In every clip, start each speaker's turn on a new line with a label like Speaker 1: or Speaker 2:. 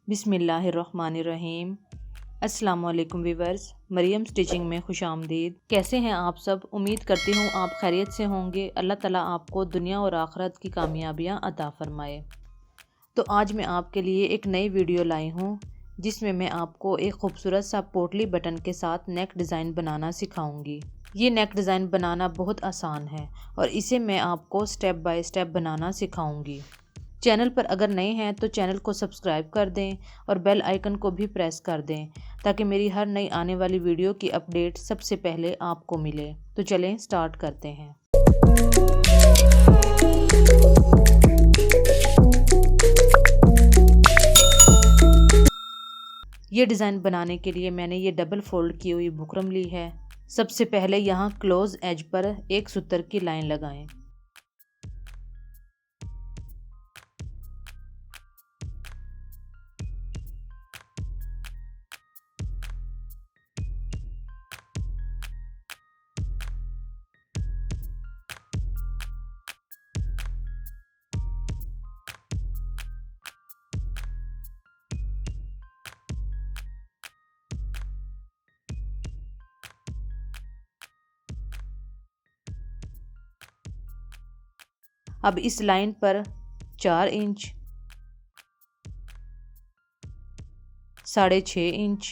Speaker 1: बिस्मिल्लाहिर्रहमानिर्रहीम। अस्सलाम वालेकुम वीवर्स, मरियम स्टिचिंग में खुशामदीद। कैसे हैं आप सब? उम्मीद करती हूँ आप खैरियत से होंगे। अल्लाह ताला आपको दुनिया और आखिरत की कामयाबियाँ अता फरमाए। तो आज मैं आपके लिए एक नई वीडियो लाई हूँ जिसमें मैं आपको एक खूबसूरत सा पोटली बटन के साथ नेक डिज़ाइन बनाना सिखाऊंगी। ये नेक डिज़ाइन बनाना बहुत आसान है और इसे मैं आपको स्टेप बाय स्टेप बनाना सिखाऊंगी। चैनल पर अगर नए हैं तो चैनल को सब्सक्राइब कर दें और बेल आइकन को भी प्रेस कर दें ताकि मेरी हर नई आने वाली वीडियो की अपडेट सबसे पहले आपको मिले। तो चलें स्टार्ट करते हैं। ये डिज़ाइन बनाने के लिए मैंने ये डबल फोल्ड की हुई बुकरम ली है। सबसे पहले यहाँ क्लोज एज पर एक सूत्र की लाइन लगाएं। अब इस लाइन पर 4 इंच, 6.5 इंच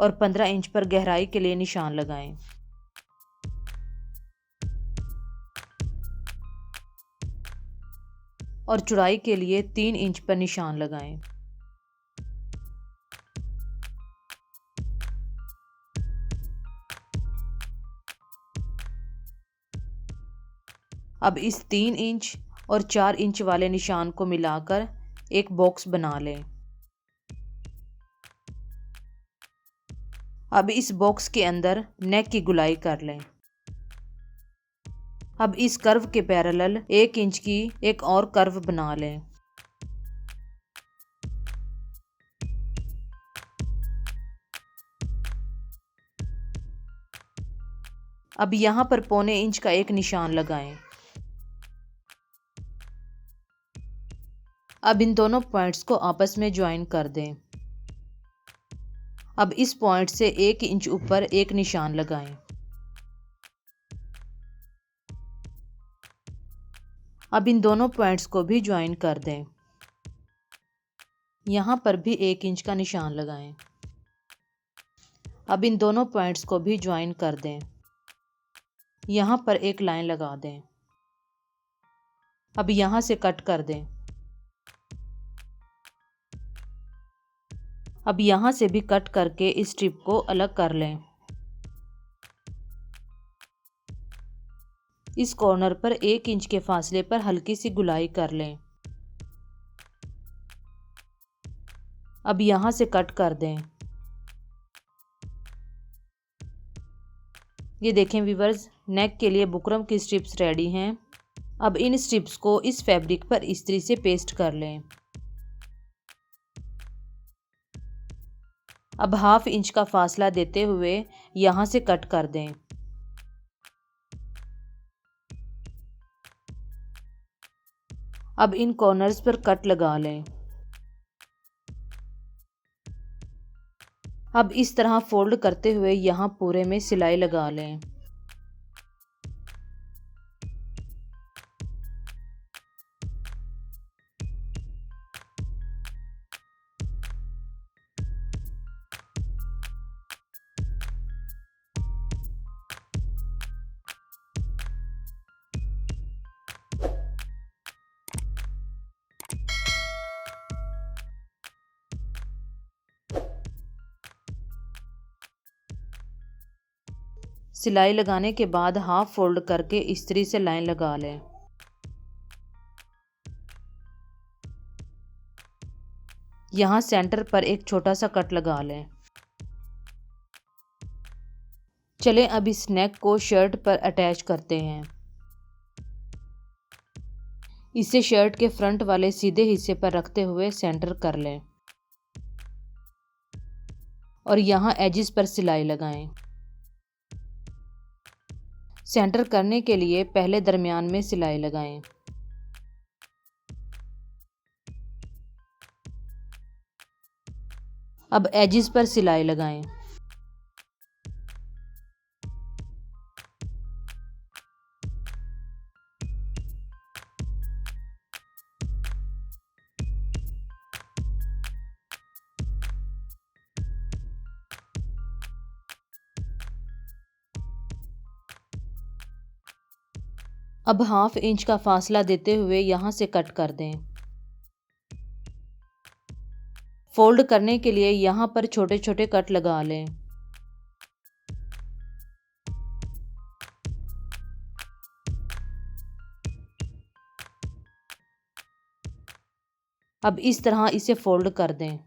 Speaker 1: और 15 इंच पर गहराई के लिए निशान लगाएं। और चौड़ाई के लिए 3 इंच पर निशान लगाएं। अब इस 3 इंच और 4 इंच वाले निशान को मिलाकर एक बॉक्स बना लें। अब इस बॉक्स के अंदर नेक की गुलाई कर लें। अब इस कर्व के पैरेलल 1 इंच की एक और कर्व बना लें। अब यहाँ पर 1.25 इंच का एक निशान लगाएं। अब इन दोनों पॉइंट्स को आपस में ज्वाइन कर दें। अब इस पॉइंट से 1 इंच ऊपर एक निशान लगाएं। अब इन दोनों पॉइंट्स को भी ज्वाइन कर दें। यहाँ पर भी 1 इंच का निशान लगाएं। अब इन दोनों पॉइंट्स को भी ज्वाइन कर दें। यहाँ पर एक लाइन लगा दें। अब यहाँ से कट कर दें। अब यहाँ से भी कट करके इस स्ट्रिप को अलग कर लें। इस कॉर्नर पर 1 इंच के फासले पर हल्की सी गुलाई कर लें। अब यहाँ से कट कर दें। ये देखें व्यूअर्स, नेक के लिए बुकरम की स्ट्रिप्स रेडी हैं। अब इन स्ट्रिप्स को इस फैब्रिक पर इस्त्री से पेस्ट कर लें। अब 1/2 इंच का फासला देते हुए यहाँ से कट कर दें। अब इन कॉर्नर्स पर कट लगा लें। अब इस तरह फोल्ड करते हुए यहाँ पूरे में सिलाई लगा लें। सिलाई लगाने के बाद हाफ फोल्ड करके इस्त्री से लाइन लगा लें। यहाँ सेंटर पर एक छोटा सा कट लगा लें। चलें अब इस नेक को शर्ट पर अटैच करते हैं। इसे शर्ट के फ्रंट वाले सीधे हिस्से पर रखते हुए सेंटर कर लें और यहाँ एजिस पर सिलाई लगाएं। सेंटर करने के लिए पहले दरमियान में सिलाई लगाएं। अब एजिस पर सिलाई लगाएं। अब 1/2 इंच का फासला देते हुए यहाँ से कट कर दें। फोल्ड करने के लिए यहाँ पर छोटे छोटे कट लगा लें। अब इस तरह इसे फोल्ड कर दें।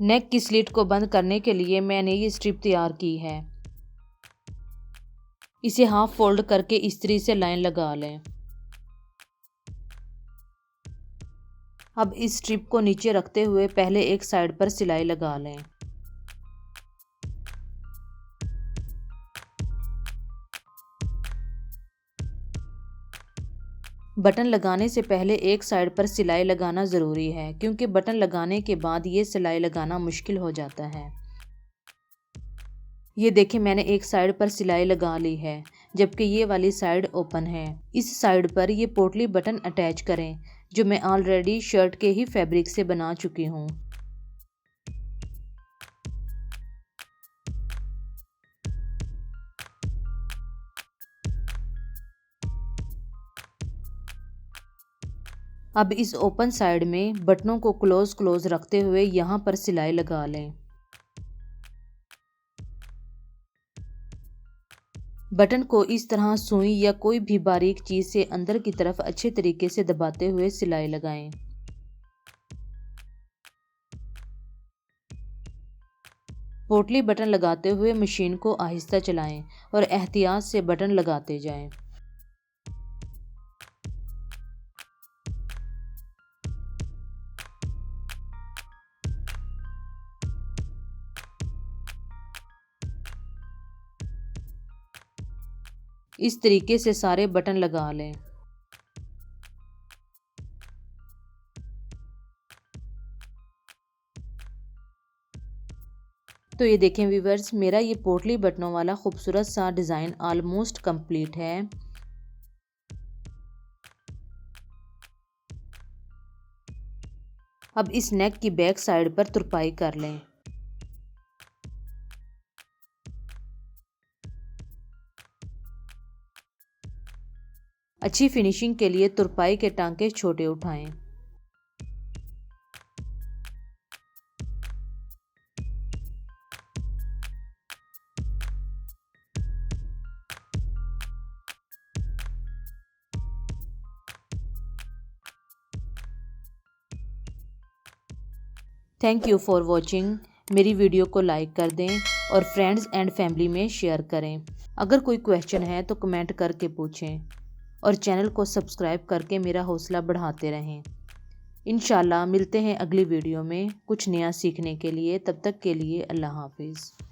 Speaker 1: नेक की स्लिट को बंद करने के लिए मैंने ये स्ट्रिप तैयार की है। इसे हाफ फोल्ड करके इस्त्री से लाइन लगा लें। अब इस स्ट्रिप को नीचे रखते हुए पहले एक साइड पर सिलाई लगा लें। बटन लगाने से पहले एक साइड पर सिलाई लगाना ज़रूरी है, क्योंकि बटन लगाने के बाद ये सिलाई लगाना मुश्किल हो जाता है। ये देखिए, मैंने एक साइड पर सिलाई लगा ली है, जबकि ये वाली साइड ओपन है। इस साइड पर ये पोटली बटन अटैच करें, जो मैं ऑलरेडी शर्ट के ही फैब्रिक से बना चुकी हूँ। अब इस ओपन साइड में बटनों को क्लोज रखते हुए यहाँ पर सिलाई लगा लें। बटन को इस तरह सुई या कोई भी बारीक चीज़ से अंदर की तरफ अच्छे तरीके से दबाते हुए सिलाई लगाएं। पोटली बटन लगाते हुए मशीन को आहिस्ता चलाएं और एहतियात से बटन लगाते जाएं। इस तरीके से सारे बटन लगा लें। तो ये देखें व्यूवर्स, मेरा ये पोटली बटनों वाला खूबसूरत सा डिज़ाइन ऑलमोस्ट कंप्लीट है। अब इस नेक की बैक साइड पर तुरपाई कर लें। अच्छी फिनिशिंग के लिए तुरपाई के टांके छोटे उठाएं। Thank you for watching. मेरी वीडियो को लाइक कर दें और फ्रेंड्स एंड फैमिली में शेयर करें। अगर कोई क्वेश्चन है तो कमेंट करके पूछें और चैनल को सब्सक्राइब करके मेरा हौसला बढ़ाते रहें। इंशाल्लाह मिलते हैं अगली वीडियो में कुछ नया सीखने के लिए। तब तक के लिए अल्लाह हाफिज़।